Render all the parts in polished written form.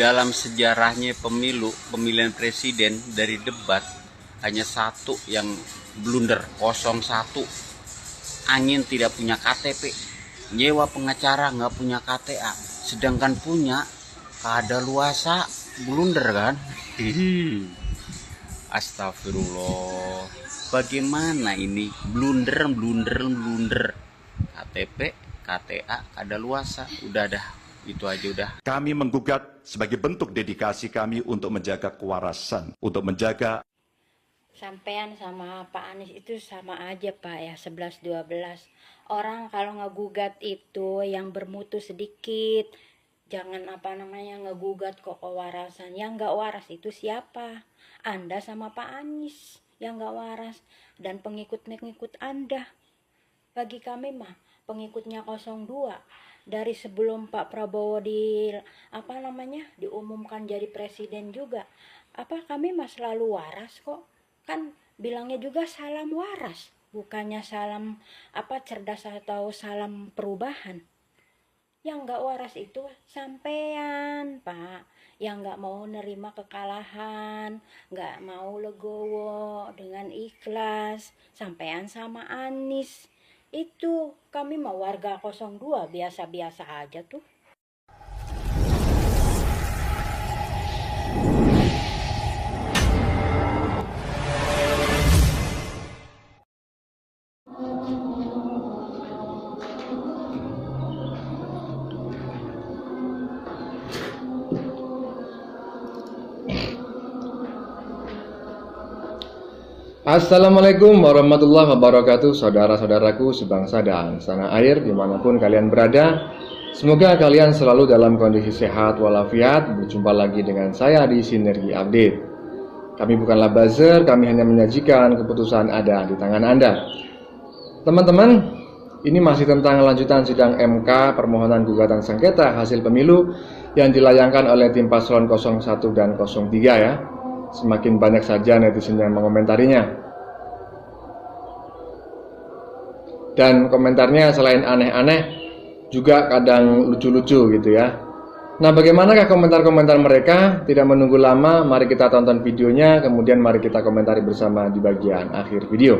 dalam sejarahnya pemilihan presiden dari debat hanya satu yang blunder, 01. Angin tidak punya KTP, nyewa pengacara nggak punya KTA, sedangkan punya kadaluarsa, blunder kan? Astagfirullah, bagaimana ini blunder KTP, KTA, kadaluarsa, udah dah, itu aja udah. Kami menggugat sebagai bentuk dedikasi kami untuk menjaga kewarasan, untuk menjaga. Sampean sama Pak Anies itu sama aja Pak ya, 11-12. Orang kalau ngegugat itu yang bermutu sedikit, jangan ngegugat kok kewarasan. Yang nggak waras itu siapa? Anda sama Pak Anies yang nggak waras dan pengikut-pengikut Anda. Bagi kami mah pengikutnya 02 dari sebelum Pak Prabowo diumumkan jadi presiden juga. Kami mah selalu waras kok. Kan bilangnya juga salam waras, bukannya salam cerdas atau salam perubahan. Yang nggak waras itu sampean Pak, yang nggak mau nerima kekalahan, nggak mau legowo dengan ikhlas. Sampean sama Anies itu, kami mau warga 02 biasa-biasa aja tuh. Assalamualaikum warahmatullahi wabarakatuh, saudara-saudaraku sebangsa dan tanah air dimanapun kalian berada. Semoga kalian selalu dalam kondisi sehat walafiat. Berjumpa lagi dengan saya di Sinergi Update. Kami bukanlah buzzer, kami hanya menyajikan keputusan ada di tangan Anda. Teman-teman, ini masih tentang lanjutan sidang MK permohonan gugatan sengketa hasil pemilu yang dilayangkan oleh tim paslon 01 dan 03 ya. Semakin banyak saja netizen yang mengomentarinya. Dan komentarnya selain aneh-aneh juga kadang lucu-lucu gitu ya. Nah, bagaimanakah komentar-komentar mereka? Tidak menunggu lama, mari kita tonton videonya, kemudian mari kita komentari bersama di bagian akhir video.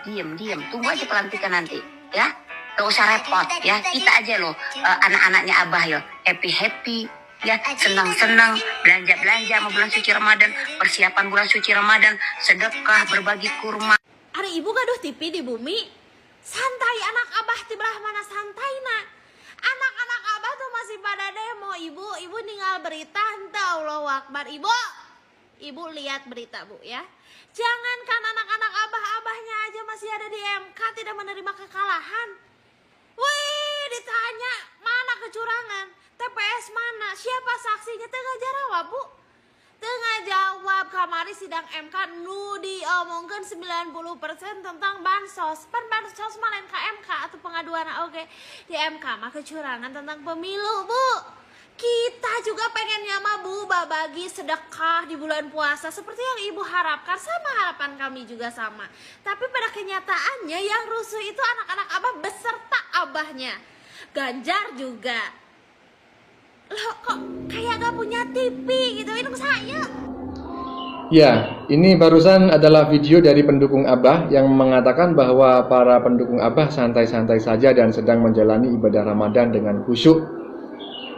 Diem, tunggu aja pelantikan nanti ya. Gak usah repot ya, kita aja loh, anak-anaknya Abah ya, happy ya, senang-senang, belanja mau bulan suci Ramadan, persiapan bulan suci Ramadan, sedekah, berbagi kurma. Ada ibu gaduh TV di bumi, santai anak Abah di belah mana santai nak. Anak-anak Abah tuh masih pada demo. Ibu tinggal berita, entah Allahu Akbar. Ibu lihat berita bu ya. Jangankan anak-anak abahnya aja masih ada di MK tidak menerima kekalahan. Wih, ditanya mana kecurangan, TPS mana, siapa saksinya, tengah jawab bu. Tengah jawab kamari sidang MK nu diomongkan 90% tentang bansos. Pan bansos mah lain ke MK atau pengaduan oke. Di MK mah kecurangan tentang pemilu bu. Kita juga pengennya mah bu bagi sedekah di bulan puasa seperti yang ibu harapkan, sama harapan kami juga sama. Tapi pada kenyataannya yang rusuh itu anak-anak abah beserta abahnya. Ganjar juga. Loh kok kayak gak punya TV gitu, ini saya. Ya, ini barusan adalah video dari pendukung Abah yang mengatakan bahwa para pendukung Abah santai-santai saja dan sedang menjalani ibadah Ramadan dengan khusyuk,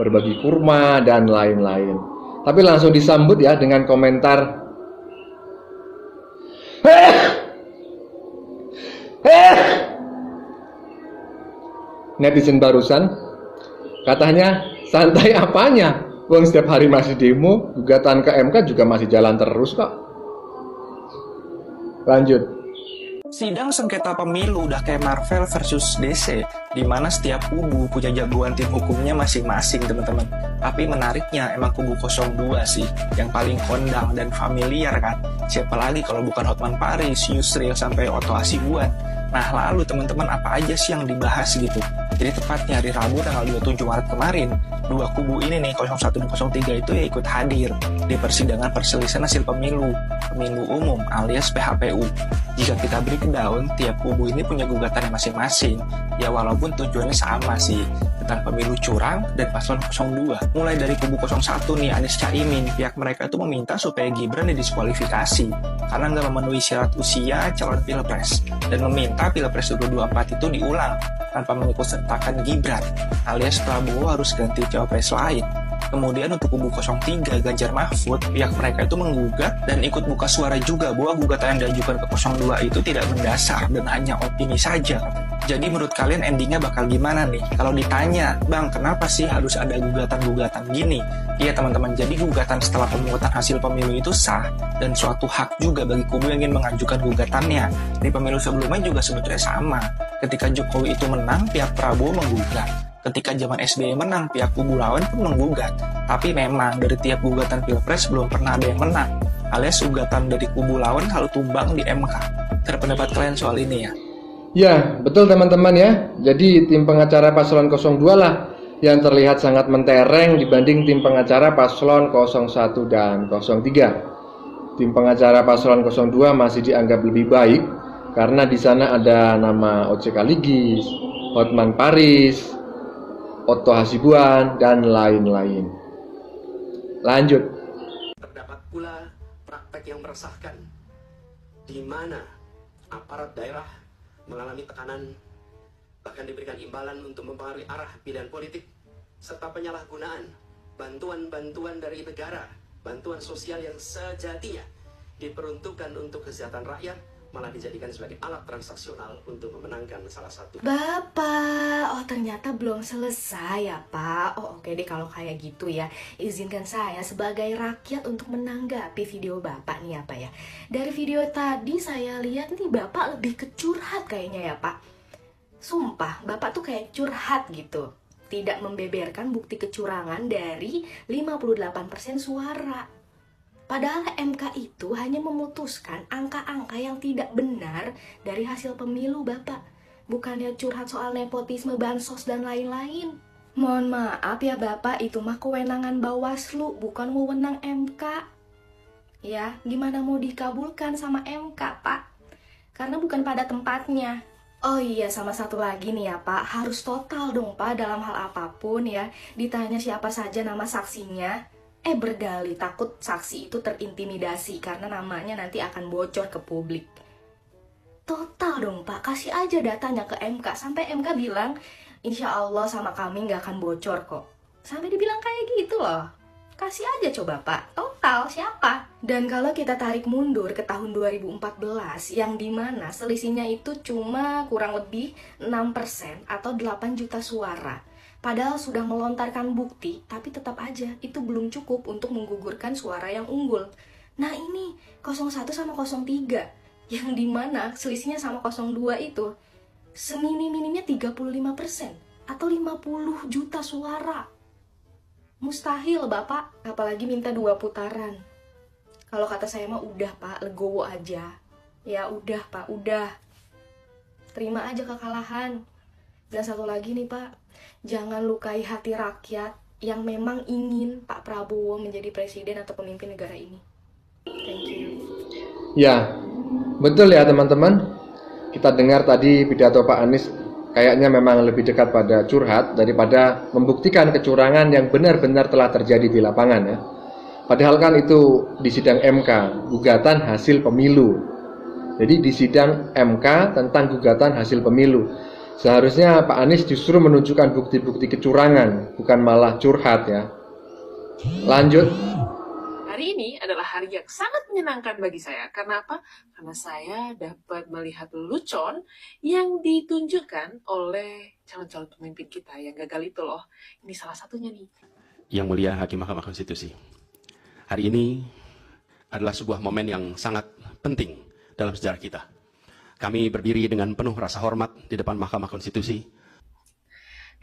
berbagi kurma dan lain-lain. Tapi langsung disambut ya dengan komentar netizen barusan, katanya santai apanya? Wong setiap hari masih demo, gugatan ke MK juga masih jalan terus kok. Lanjut. Sidang sengketa pemilu udah kayak Marvel versus DC, di mana setiap kubu punya jagoan tim hukumnya masing-masing teman-teman. Tapi menariknya emang kubu 02 sih, yang paling kondang dan familiar kan. Siapa lagi kalau bukan Hotman Paris, Yusril, sampai Otto Hasibuan. Nah lalu teman-teman apa aja sih yang dibahas gitu? Jadi tepatnya hari Rabu tanggal 27 Maret kemarin, dua kubu ini nih 01 dan 03 itu ya ikut hadir di persidangan perselisihan hasil pemilu umum alias PHPU. Jika kita breakdown, tiap kubu ini punya gugatannya masing-masing. Ya walaupun tujuannya sama sih, tentang pemilu curang dan paslon 02. Mulai dari kubu 01 nih, Anies Caimin, pihak mereka itu meminta supaya Gibran didiskualifikasi karena nggak memenuhi syarat usia calon pilpres dan meminta pilpres 2024 itu diulang tanpa mengikutsertakan Gibran, alias Prabowo harus ganti cawapres lain. Kemudian untuk kubu 03 Ganjar Mahfud, pihak mereka itu menggugat dan ikut buka suara juga bahwa gugatan yang diajukan ke 02 itu tidak mendasar dan hanya opini saja. Jadi menurut kalian endingnya bakal gimana nih? Kalau ditanya, Bang, kenapa sih harus ada gugatan-gugatan gini? Iya teman-teman, jadi gugatan setelah pemungutan hasil pemilu itu sah dan suatu hak juga bagi kubu yang ingin mengajukan gugatannya. Di pemilu sebelumnya juga sebetulnya sama. Ketika Jokowi itu menang, pihak Prabowo menggugat. Ketika zaman SBY menang, pihak kubu lawan pun menggugat. Tapi memang dari tiap gugatan pilpres belum pernah ada yang menang, alias gugatan dari kubu lawan selalu tumbang di MK. Terpendapat kalian soal ini ya? Ya, betul teman-teman ya. Jadi tim pengacara paslon 02 lah yang terlihat sangat mentereng dibanding tim pengacara paslon 01 dan 03. Tim pengacara paslon 02 masih dianggap lebih baik karena di sana ada nama OJK Ligis, Hotman Paris, Otto Hasibuan, dan lain-lain. Lanjut. Terdapat pula praktek yang meresahkan, di mana aparat daerah mengalami tekanan, bahkan diberikan imbalan untuk mempengaruhi arah pilihan politik, serta penyalahgunaan bantuan-bantuan dari negara, bantuan sosial yang sejatinya diperuntukkan untuk kesejahteraan rakyat, malah dijadikan sebagai alat transaksional untuk memenangkan salah satu. Bapak, oh ternyata belum selesai ya Pak. Oh oke deh kalau kayak gitu ya. Izinkan saya sebagai rakyat untuk menanggapi video Bapak nih ya Pak ya. Dari video tadi saya lihat nih Bapak lebih ke curhat kayaknya ya Pak. Sumpah, Bapak tuh kayak curhat gitu. Tidak membeberkan bukti kecurangan dari 58% suara. Padahal MK itu hanya memutuskan angka-angka yang tidak benar dari hasil pemilu Bapak. Bukannya curhat soal nepotisme, bansos, dan lain-lain. Mohon maaf ya Bapak, itu mah kewenangan Bawaslu, bukan wewenang MK. Ya, gimana mau dikabulkan sama MK Pak? Karena bukan pada tempatnya. Oh iya, sama satu lagi nih ya Pak, harus total dong Pak dalam hal apapun ya. Ditanya siapa saja nama saksinya. Berdalih takut saksi itu terintimidasi karena namanya nanti akan bocor ke publik. Total dong Pak, kasih aja datanya ke MK. Sampai MK bilang, insya Allah sama kami nggak akan bocor kok. Sampai dibilang kayak gitu loh. Kasih aja coba Pak, total siapa? Dan kalau kita tarik mundur ke tahun 2014, yang dimana selisihnya itu cuma kurang lebih 6% atau 8 juta suara. Padahal sudah melontarkan bukti, tapi tetap aja itu belum cukup untuk menggugurkan suara yang unggul. Nah ini 01 sama 03, yang dimana selisihnya sama 02 itu seminim-minimnya 35% atau 50 juta suara. Mustahil Bapak, apalagi minta 2 putaran. Kalau kata saya mah udah Pak, legowo aja. Ya udah Pak, udah. Terima aja kekalahan. Dan satu lagi nih Pak, jangan lukai hati rakyat yang memang ingin Pak Prabowo menjadi presiden atau pemimpin negara ini. Thank you. Ya, betul ya teman-teman. Kita dengar tadi pidato Pak Anies kayaknya memang lebih dekat pada curhat daripada membuktikan kecurangan yang benar-benar telah terjadi di lapangan ya. Padahal kan itu di sidang MK, gugatan hasil pemilu. Jadi di sidang MK tentang gugatan hasil pemilu. Seharusnya Pak Anies justru menunjukkan bukti-bukti kecurangan, bukan malah curhat ya. Lanjut. Hari ini adalah hari yang sangat menyenangkan bagi saya. Karena apa? Karena saya dapat melihat lelucon yang ditunjukkan oleh calon-calon pemimpin kita yang gagal itu loh. Ini salah satunya nih. Yang mulia Hakim Mahkamah Konstitusi. Hari ini adalah sebuah momen yang sangat penting dalam sejarah kita. Kami berdiri dengan penuh rasa hormat di depan Mahkamah Konstitusi.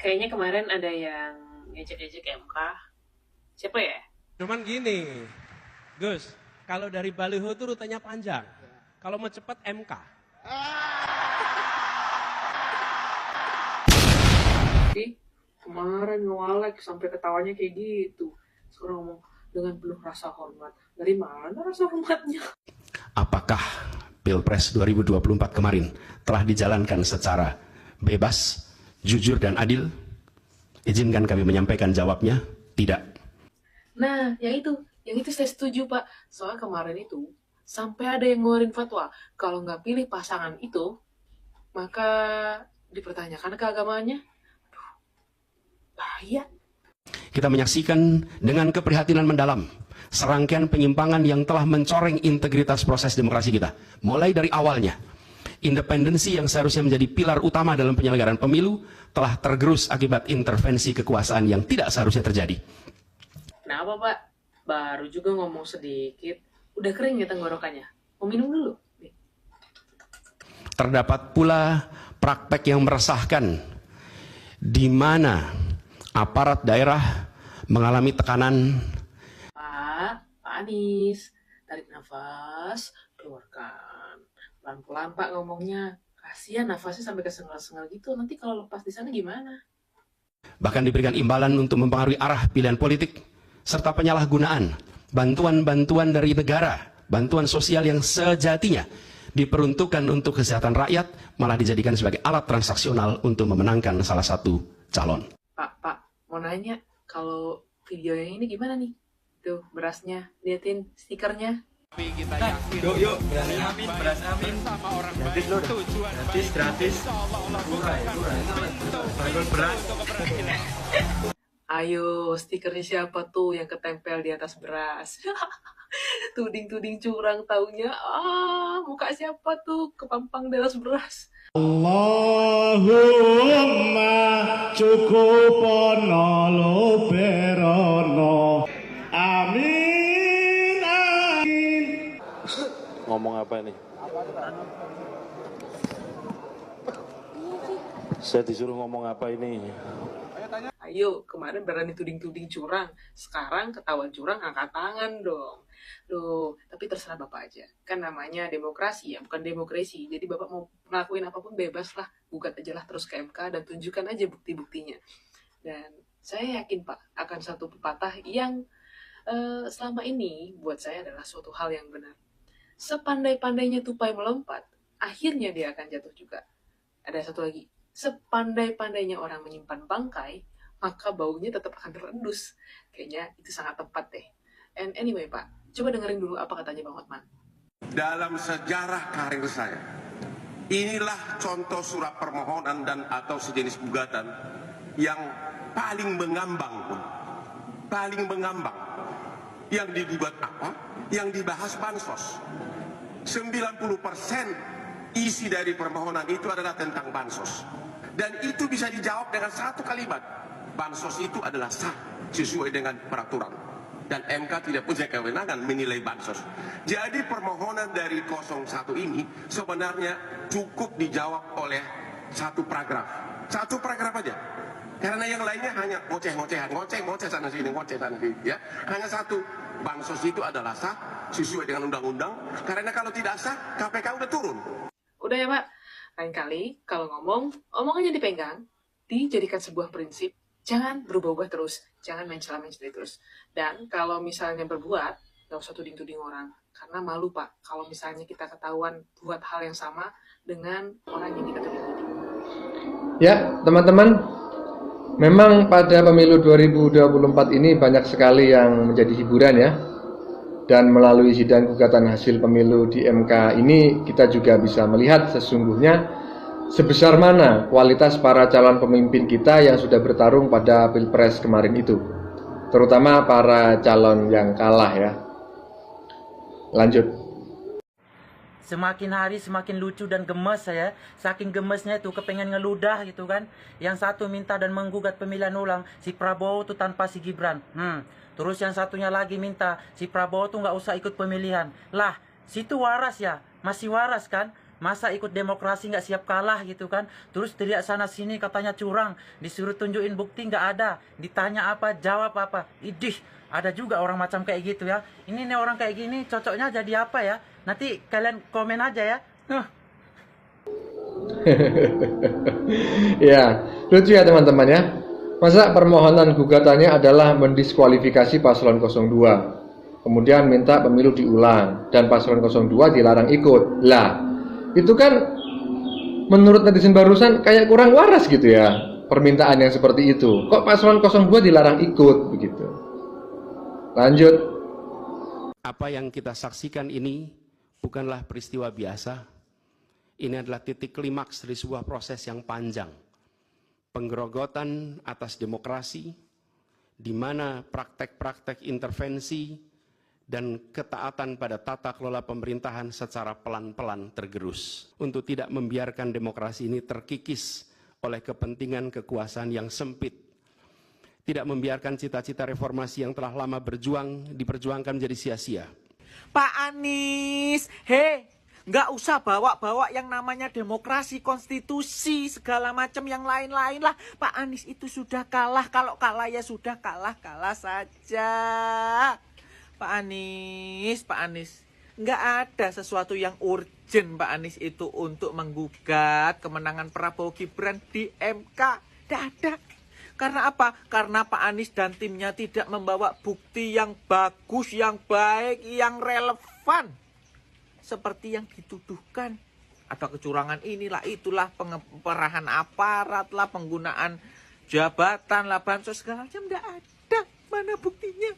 Kayaknya kemarin ada yang ngejek-ngejek MK. Siapa ya? Cuman gini, Gus, kalau dari baliho itu rutenya panjang. Kalau mau cepat MK. Kemarin ngewalek sampai ketawanya kayak gitu. Sekarang ngomong dengan penuh rasa hormat. Dari mana rasa hormatnya? Apakah Pilpres 2024 kemarin telah dijalankan secara bebas, jujur, dan adil? Izinkan kami menyampaikan jawabnya, tidak. Nah, yang itu saya setuju Pak. Soal kemarin itu, sampai ada yang ngeluarin fatwa, kalau nggak pilih pasangan itu, maka dipertanyakan keagamaannya. Bahaya. Kita menyaksikan dengan keprihatinan mendalam serangkaian penyimpangan yang telah mencoreng integritas proses demokrasi kita. Mulai dari awalnya, independensi yang seharusnya menjadi pilar utama dalam penyelenggaraan pemilu telah tergerus akibat intervensi kekuasaan yang tidak seharusnya terjadi. Kenapa Pak? Baru juga ngomong sedikit, udah kering ya tenggorokannya. Mau minum dulu? Terdapat pula praktek yang meresahkan, di mana aparat daerah mengalami tekanan. Pak Anies, tarik nafas, keluarkan. Pelan-pelan Pak ngomongnya. Kasihan nafasnya sampai kesengal-sengal gitu. Nanti kalau lepas di sana gimana? Bahkan diberikan imbalan untuk mempengaruhi arah pilihan politik, serta penyalahgunaan bantuan-bantuan dari negara, bantuan sosial yang sejatinya diperuntukkan untuk kesehatan rakyat, malah dijadikan sebagai alat transaksional untuk memenangkan salah satu calon. Pak, mau nanya, kalau video yang ini gimana nih? Tuh, berasnya, liatin stikernya. Yuk, beras amin sama orang gratis loh, gratis. Beras. Ayo, stikernya siapa tuh yang ketempel di atas beras? Tuding-tuding curang taunya. Muka siapa tuh kepampang di atas beras? Allahumma cukupono lo berono. Amin, amin. Ngomong apa ini? Saya disuruh ngomong apa ini? Ayo, kemarin berani tuding-tuding curang. Sekarang ketahuan curang, angkat tangan dong. Loh, tapi terserah Bapak aja. Kan namanya demokrasi ya, bukan demokrasi. Jadi Bapak mau ngelakuin apapun bebas lah. Gugat aja lah terus ke MK dan tunjukkan aja bukti-buktinya. Dan saya yakin Pak, akan satu pepatah yang selama ini buat saya adalah suatu hal yang benar. Sepandai-pandainya tupai melompat, akhirnya dia akan jatuh juga. Ada satu lagi. Sepandai-pandainya orang menyimpan bangkai, maka baunya tetap akan terendus. Kayaknya itu sangat tepat deh. And anyway Pak, coba dengerin dulu apa katanya Bang Hotman. Dalam sejarah karir saya, inilah contoh surat permohonan dan atau sejenis gugatan yang paling mengambang pun. Paling mengambang. Yang digugat apa? Yang dibahas bansos. 90% isi dari permohonan itu adalah tentang bansos. Dan itu bisa dijawab dengan satu kalimat. Bansos itu adalah sah sesuai dengan peraturan. Dan MK tidak punya kewenangan menilai bansos. Jadi permohonan dari 01 ini sebenarnya cukup dijawab oleh satu paragraf. Satu paragraf aja. Karena yang lainnya hanya ngoceh-ngocehan. Ngoceh sana sini, ngoceh sana sini. Ya. Hanya satu. Bansos itu adalah sah sesuai dengan undang-undang. Karena kalau tidak sah, KPK udah turun. Udah ya Pak. Lain kali kalau ngomong, omongannya dipegang, dijadikan sebuah prinsip. Jangan berubah-ubah terus, jangan mencela-mencela terus. Dan kalau misalnya berbuat, gak usah tuding-tuding orang. Karena malu Pak, kalau misalnya kita ketahuan buat hal yang sama dengan orang yang kita tuding-tuding. Ya, teman-teman, memang pada pemilu 2024 ini banyak sekali yang menjadi hiburan ya. Dan melalui sidang gugatan hasil pemilu di MK ini, kita juga bisa melihat sesungguhnya sebesar mana kualitas para calon pemimpin kita yang sudah bertarung pada Pilpres kemarin itu. Terutama para calon yang kalah ya. Lanjut. Semakin hari semakin lucu dan gemes saya. Saking gemesnya itu kepengen ngeludah gitu kan. Yang satu minta dan menggugat pemilihan ulang si Prabowo tuh tanpa si Gibran. Terus yang satunya lagi minta si Prabowo tuh nggak usah ikut pemilihan. Lah, situ waras ya, masih waras kan? Masa ikut demokrasi nggak siap kalah gitu kan? Terus teriak sana sini katanya curang, disuruh tunjukin bukti nggak ada, ditanya apa jawab apa. Idih, ada juga orang macam kayak gitu ya. Ini nih orang kayak gini cocoknya jadi apa ya? Nanti kalian komen aja ya. Ya, lucu ya teman-teman ya. Masa permohonan gugatannya adalah mendiskualifikasi paslon 02. kemudian minta pemilu diulang, dan paslon 02 dilarang ikut. Lah, itu kan menurut netizen barusan kayak kurang waras gitu ya, permintaan yang seperti itu. Kok paslon 02 dilarang ikut begitu? Lanjut. Apa yang kita saksikan ini bukanlah peristiwa biasa. Ini adalah titik klimaks dari sebuah proses yang panjang. Penggerogotan atas demokrasi, di mana praktek-praktek intervensi dan ketaatan pada tata kelola pemerintahan secara pelan-pelan tergerus. Untuk tidak membiarkan demokrasi ini terkikis oleh kepentingan kekuasaan yang sempit. Tidak membiarkan cita-cita reformasi yang telah lama diperjuangkan menjadi sia-sia. Pak Anies, nggak usah bawa-bawa yang namanya demokrasi, konstitusi, segala macam yang lain-lain lah. Pak Anies itu sudah kalah, kalau kalah ya sudah kalah saja. Pak Anies, nggak ada sesuatu yang urgent Pak Anies itu untuk menggugat kemenangan Prabowo Gibran di MK. Nggak ada. Karena apa? Karena Pak Anies dan timnya tidak membawa bukti yang bagus, yang baik, yang relevan. Seperti yang dituduhkan. Ada kecurangan inilah, itulah, pengerahan aparat lah, penggunaan jabatan lah, bansos segala macam. Nggak ada. Mana buktinya?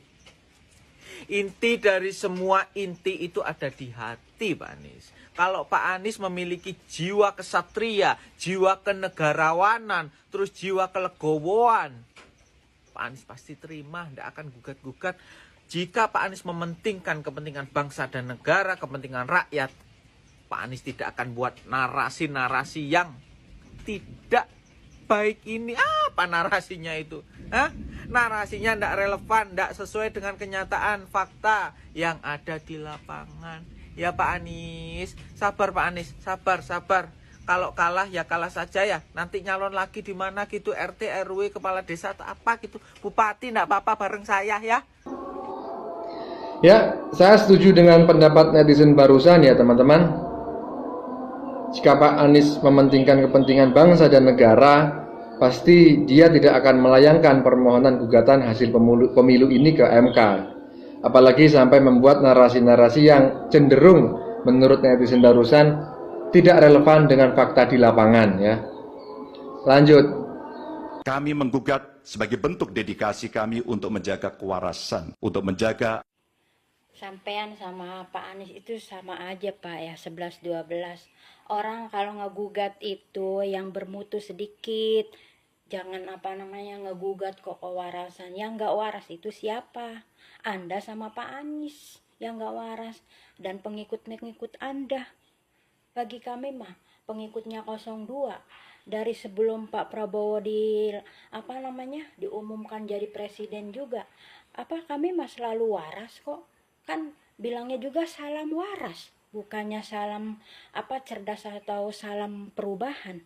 Inti dari semua inti itu ada di hati Pak Anies. Kalau Pak Anies memiliki jiwa kesatria, jiwa kenegarawanan, terus jiwa kelegowoan, Pak Anies pasti terima, tidak akan gugat-gugat. Jika Pak Anies mementingkan kepentingan bangsa dan negara, kepentingan rakyat, Pak Anies tidak akan buat narasi-narasi yang tidak baik ini. Apa narasinya itu? Narasinya tidak relevan, tidak sesuai dengan kenyataan, fakta yang ada di lapangan. Ya Pak Anies, sabar Pak Anies, sabar. Kalau kalah ya kalah saja ya. Nanti nyalon lagi di mana gitu, RT, RW, kepala desa atau apa gitu. Bupati tidak apa-apa bareng saya ya. Ya, saya setuju dengan pendapat netizen barusan ya teman-teman. Jika Pak Anies mementingkan kepentingan bangsa dan negara, pasti dia tidak akan melayangkan permohonan gugatan hasil pemilu ini ke MK. Apalagi sampai membuat narasi-narasi yang cenderung menurut netizen barusan tidak relevan dengan fakta di lapangan ya. Lanjut. Kami menggugat sebagai bentuk dedikasi kami untuk menjaga kewarasan, untuk menjaga. Sampean sama Pak Anies itu sama aja Pak ya, 11-12. Orang kalau ngegugat itu yang bermutu sedikit. Jangan ngegugat kok kewarasan. Yang nggak waras itu siapa? Anda sama Pak Anies yang nggak waras. Dan pengikut-pengikut Anda. Bagi kami mah pengikutnya 02. Dari sebelum Pak Prabowo diumumkan jadi presiden juga. Kami mah selalu waras kok. Kan bilangnya juga salam waras. Bukannya salam cerdas atau salam perubahan.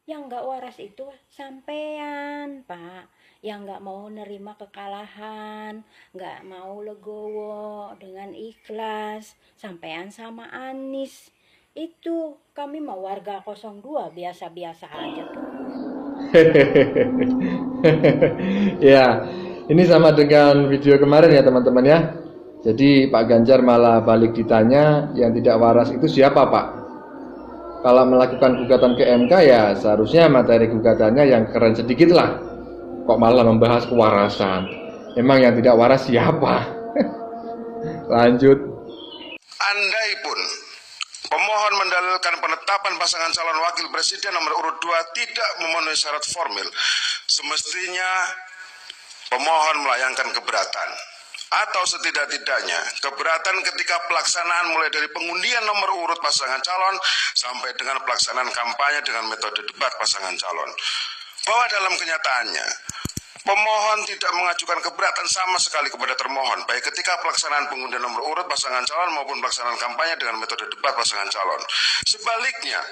Yang nggak waras itu sampean Pak, yang nggak mau nerima kekalahan, nggak mau legowo dengan ikhlas, sampean sama Anies. Itu kami mau warga 02 biasa-biasa aja tuh. Ya, ini sama dengan video kemarin ya teman-teman ya. Jadi Pak Ganjar malah balik ditanya yang tidak waras itu siapa Pak? Kalau melakukan gugatan ke MK ya seharusnya materi gugatannya yang keren sedikit lah. Kok malah membahas kewarasan? Emang yang tidak waras siapa? Lanjut. Andaipun pemohon mendalilkan penetapan pasangan calon wakil presiden nomor urut 2 tidak memenuhi syarat formil, semestinya pemohon melayangkan keberatan. Atau setidak-tidaknya keberatan ketika pelaksanaan mulai dari pengundian nomor urut pasangan calon sampai dengan pelaksanaan kampanye dengan metode debat pasangan calon. Bahwa dalam kenyataannya pemohon tidak mengajukan keberatan sama sekali kepada termohon, baik ketika pelaksanaan pengundian nomor urut pasangan calon maupun pelaksanaan kampanye dengan metode debat pasangan calon. Sebaliknya,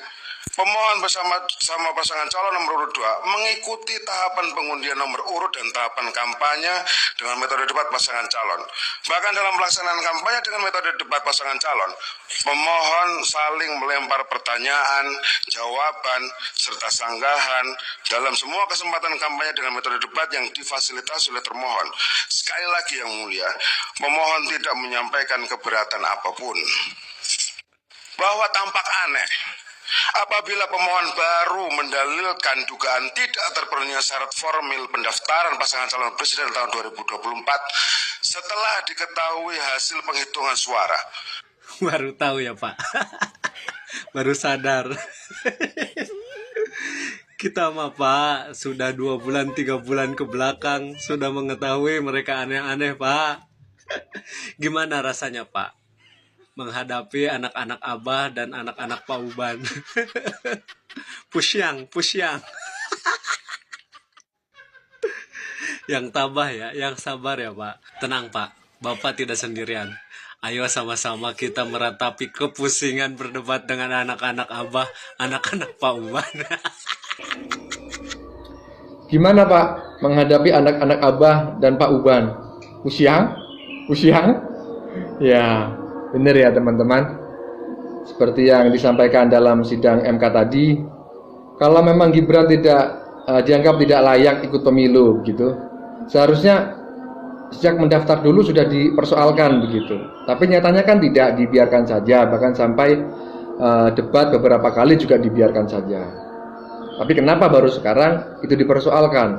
Pemohon bersama pasangan calon nomor urut 2 mengikuti tahapan pengundian nomor urut dan tahapan kampanye dengan metode debat pasangan calon. Bahkan dalam pelaksanaan kampanye dengan metode debat pasangan calon, pemohon saling melempar pertanyaan, jawaban, serta sanggahan dalam semua kesempatan kampanye dengan metode debat yang difasilitasi oleh termohon. Sekali lagi yang mulia, pemohon tidak menyampaikan keberatan apapun. Bahwa tampak aneh apabila pemohon baru mendalilkan dugaan tidak terpenuhinya syarat formil pendaftaran pasangan calon presiden tahun 2024 setelah diketahui hasil penghitungan suara. Baru tahu ya Pak. Baru sadar. Kita mah Pak sudah 2 bulan 3 bulan ke belakang sudah mengetahui mereka aneh-aneh Pak. Gimana rasanya Pak menghadapi anak-anak Abah dan anak-anak Pak Uban? Pusyang. Yang tabah ya, yang sabar ya Pak. Tenang Pak, Bapak tidak sendirian. Ayo sama-sama kita meratapi kepusingan berdebat dengan anak-anak Abah, anak-anak Pak Uban. Gimana Pak menghadapi anak-anak Abah dan Pak Uban? Pusyang? Ya, benar ya teman-teman. Seperti yang disampaikan dalam sidang MK tadi, kalau memang Gibran tidak dianggap tidak layak ikut pemilu begitu, seharusnya sejak mendaftar dulu sudah dipersoalkan begitu. Tapi nyatanya kan tidak, dibiarkan saja, bahkan sampai debat beberapa kali juga dibiarkan saja. Tapi kenapa baru sekarang itu dipersoalkan?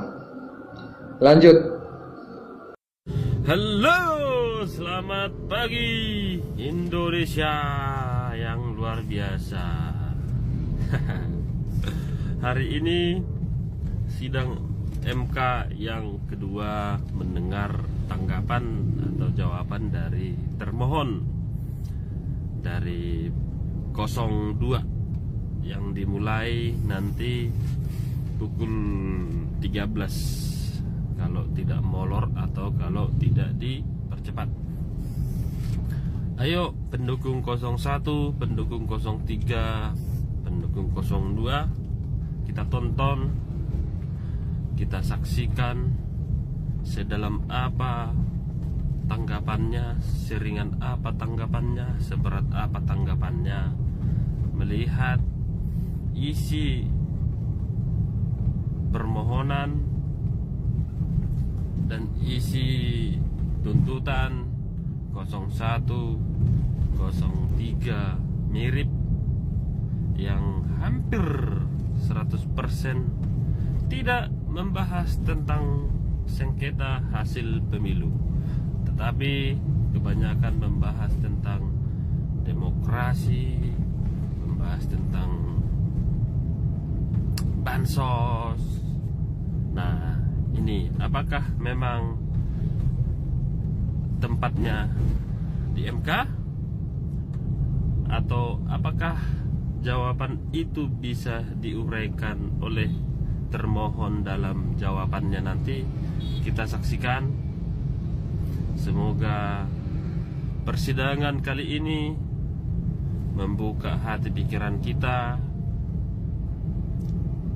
Lanjut. Halo, selamat pagi Indonesia yang luar biasa. Hari ini sidang MK yang kedua mendengar tanggapan atau jawaban dari termohon dari 02 yang dimulai nanti pukul 13 kalau tidak molor atau kalau tidak dipercepat. Ayo pendukung 01, pendukung 03, pendukung 02, kita tonton, kita saksikan sedalam apa tanggapannya, seringan apa tanggapannya, seberat apa tanggapannya, melihat isi permohonan dan isi tuntutan 01, 03 mirip yang hampir 100% tidak membahas tentang sengketa hasil pemilu, tetapi kebanyakan membahas tentang demokrasi, membahas tentang bansos. Nah, ini apakah memang tempatnya di MK atau apakah jawaban itu bisa diuraikan oleh termohon dalam jawabannya? Nanti kita saksikan. Semoga persidangan kali ini membuka hati pikiran kita,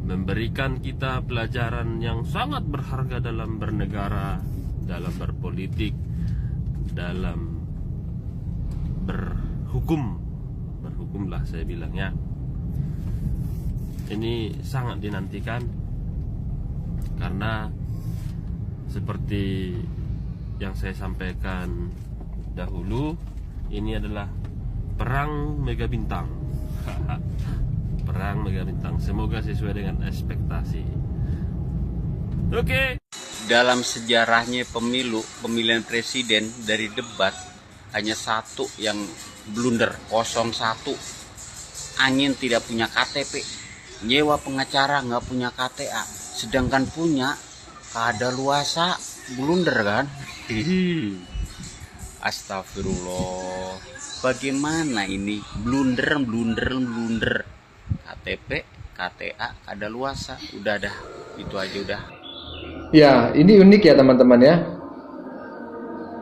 memberikan kita pelajaran yang sangat berharga dalam bernegara, dalam berpolitik, dalam berhukumlah saya bilangnya. Ini sangat dinantikan karena seperti yang saya sampaikan dahulu, ini adalah perang mega bintang. Perang mega bintang. Semoga sesuai dengan ekspektasi. Oke. Dalam sejarahnya pemilihan presiden dari debat hanya satu yang blunder, 01. Angin tidak punya KTP, nyewa pengacara nggak punya KTA, sedangkan punya kadaluarsa, blunder kan? Astagfirullah, bagaimana ini blunder KTP, KTA, kadaluarsa, udah dah, itu aja udah. Ya, ini unik ya teman-teman ya.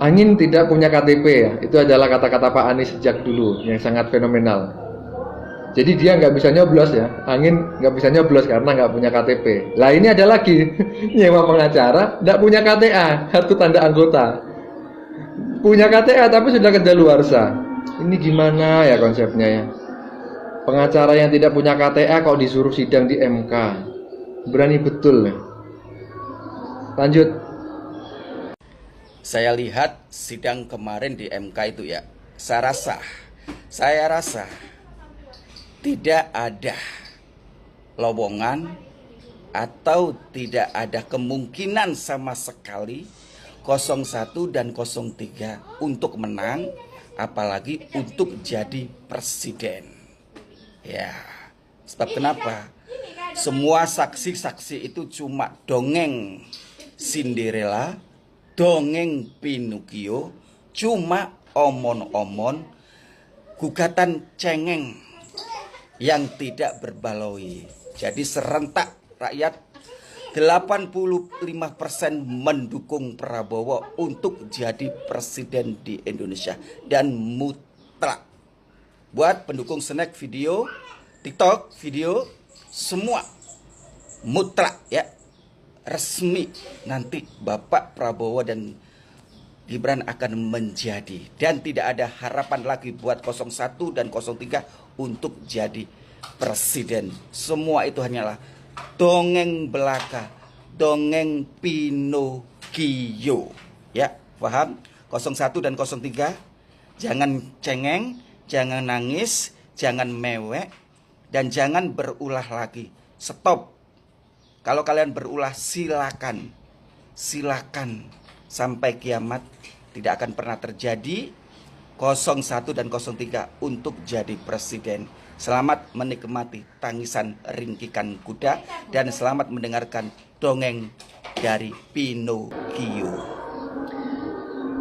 Angin tidak punya KTP ya, itu adalah kata-kata Pak Anies sejak dulu yang sangat fenomenal. Jadi dia nggak bisa nyoblos ya, angin nggak bisa nyoblos karena nggak punya KTP. Lah ini ada lagi, nyewa pengacara, nggak punya KTA, kartu tanda anggota. Punya KTA tapi sudah kedaluarsa. Ini gimana ya konsepnya ya? Pengacara yang tidak punya KTA kok disuruh sidang di MK. Berani betul ya. Lanjut. Saya lihat sidang kemarin di MK itu ya, saya rasa tidak ada lowongan atau tidak ada kemungkinan sama sekali 01 dan 03 untuk menang, apalagi untuk jadi presiden. Ya, sebab kenapa? Semua saksi-saksi itu cuma dongeng Cinderella, dongeng Pinocchio, cuma omon-omon, gugatan cengeng yang tidak berbaloi. Jadi serentak rakyat 85% mendukung Prabowo untuk jadi presiden di Indonesia dan mutlak. Buat pendukung snack video, TikTok video, semua mutlak ya, resmi nanti Bapak Prabowo dan Gibran akan menjadi, dan tidak ada harapan lagi buat 01 dan 03 untuk jadi presiden. Semua itu hanyalah dongeng belaka, dongeng Pinocchio. Ya, paham? 01 dan 03 jangan cengeng, jangan nangis, jangan mewek, dan jangan berulah lagi. Stop. Kalau kalian berulah silakan sampai kiamat tidak akan pernah terjadi 01 dan 03 untuk jadi presiden. Selamat menikmati tangisan ringkikan kuda dan selamat mendengarkan dongeng dari Pinocchio.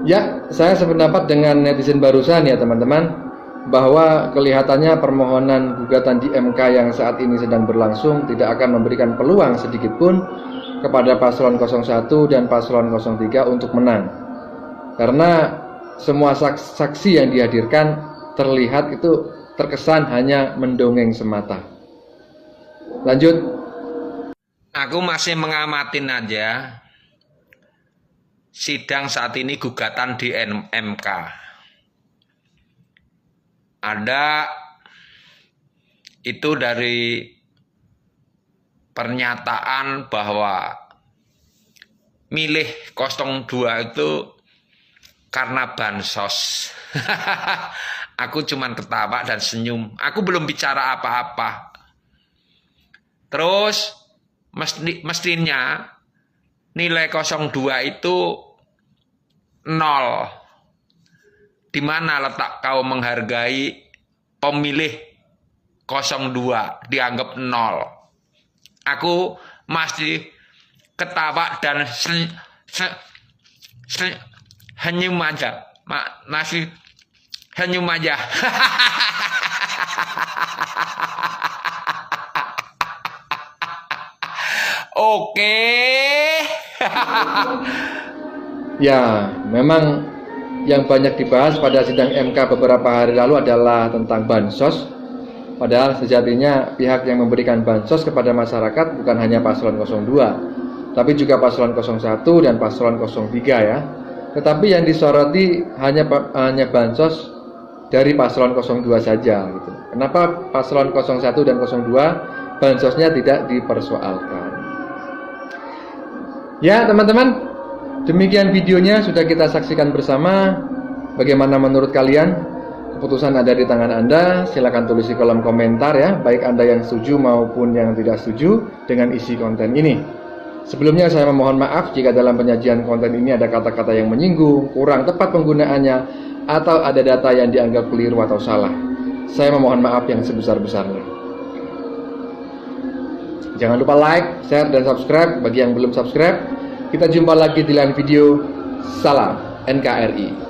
Ya, saya sependapat dengan netizen barusan ya teman-teman, bahwa kelihatannya permohonan gugatan di MK yang saat ini sedang berlangsung tidak akan memberikan peluang sedikit pun kepada paslon 01 dan paslon 03 untuk menang. Karena semua saksi yang dihadirkan terlihat itu terkesan hanya mendongeng semata. Lanjut. Aku masih mengamatin aja sidang saat ini gugatan di MK. Ada itu dari pernyataan bahwa milih 02 itu karena bansos. Aku cuman ketawa dan senyum. Aku belum bicara apa-apa. Terus mestinya nilai 02 itu 0. Di mana letak kau menghargai pemilih 02 dianggap 0? Aku masih ketawa dan senyum aja, masih senyum aja. Oke. Ya, memang yang banyak dibahas pada sidang MK beberapa hari lalu adalah tentang bansos. Padahal sejatinya pihak yang memberikan bansos kepada masyarakat bukan hanya paslon 02, tapi juga paslon 01 dan paslon 03 ya. Tetapi yang disoroti hanya bansos dari paslon 02 saja gitu. Kenapa paslon 01 dan 02 bansosnya tidak dipersoalkan? Ya teman-teman, demikian videonya sudah kita saksikan bersama. Bagaimana menurut kalian? Keputusan ada di tangan Anda. Silakan tulis di kolom komentar ya, baik Anda yang setuju maupun yang tidak setuju dengan isi konten ini. Sebelumnya saya memohon maaf jika dalam penyajian konten ini ada kata-kata yang menyinggung, kurang tepat penggunaannya, atau ada data yang dianggap keliru atau salah. Saya memohon maaf yang sebesar-besarnya. Jangan lupa like, share, dan subscribe bagi yang belum subscribe. Kita jumpa lagi di lain video. Salam NKRI.